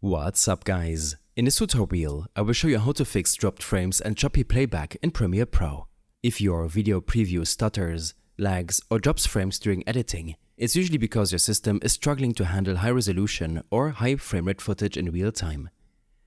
What's up guys? In this tutorial, I will show you how to fix dropped frames and choppy playback in Premiere Pro. If your video preview stutters, lags or drops frames during editing, it's usually because your system is struggling to handle high resolution or high frame rate footage in real time.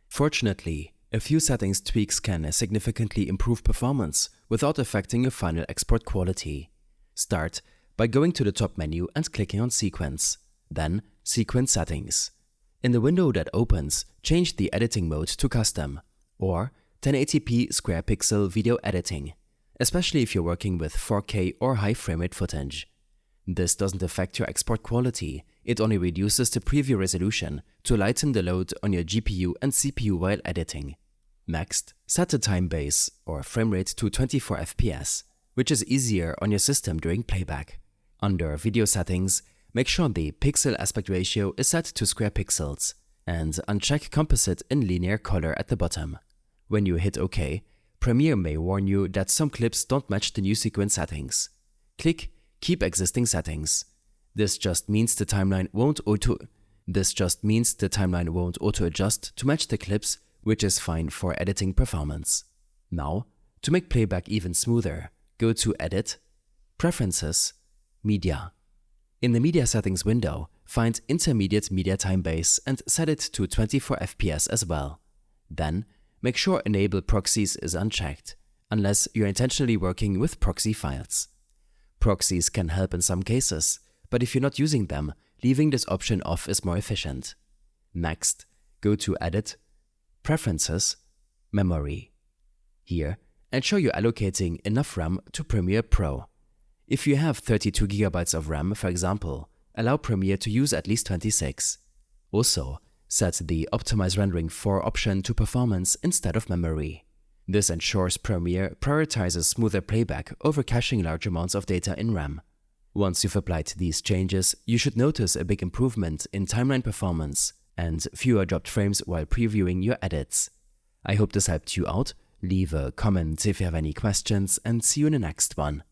Fortunately, a few settings tweaks can significantly improve performance without affecting your final export quality. Start by going to the top menu and clicking on Sequence, then Sequence Settings. In the window that opens, change the editing mode to Custom or 1080p square pixel video editing, especially if you're working with 4K or high frame rate footage. This doesn't affect your export quality, it only reduces the preview resolution to lighten the load on your GPU and CPU while editing. Next, set the time base or frame rate to 24 FPS, which is easier on your system during playback. Under Video Settings, make sure the pixel aspect ratio is set to square pixels and uncheck Composite in linear color at the bottom. When you hit OK, Premiere may warn you that some clips don't match the new sequence settings. Click Keep Existing Settings. This just means the timeline won't auto-adjust to match the clips, which is fine for editing performance. Now, to make playback even smoother, go to Edit, Preferences, Media. In the Media Settings window, find Intermediate Media Time Base and set it to 24 FPS as well. Then, make sure Enable Proxies is unchecked, unless you're intentionally working with proxy files. Proxies can help in some cases, but if you're not using them, leaving this option off is more efficient. Next, go to Edit, Preferences, Memory. Here, ensure you're allocating enough RAM to Premiere Pro. If you have 32 GB of RAM, for example, allow Premiere to use at least 26. Also, set the Optimize Rendering 4 option to Performance instead of Memory. This ensures Premiere prioritizes smoother playback over caching large amounts of data in RAM. Once you've applied these changes, you should notice a big improvement in timeline performance and fewer dropped frames while previewing your edits. I hope this helped you out. Leave a comment if you have any questions and see you in the next one.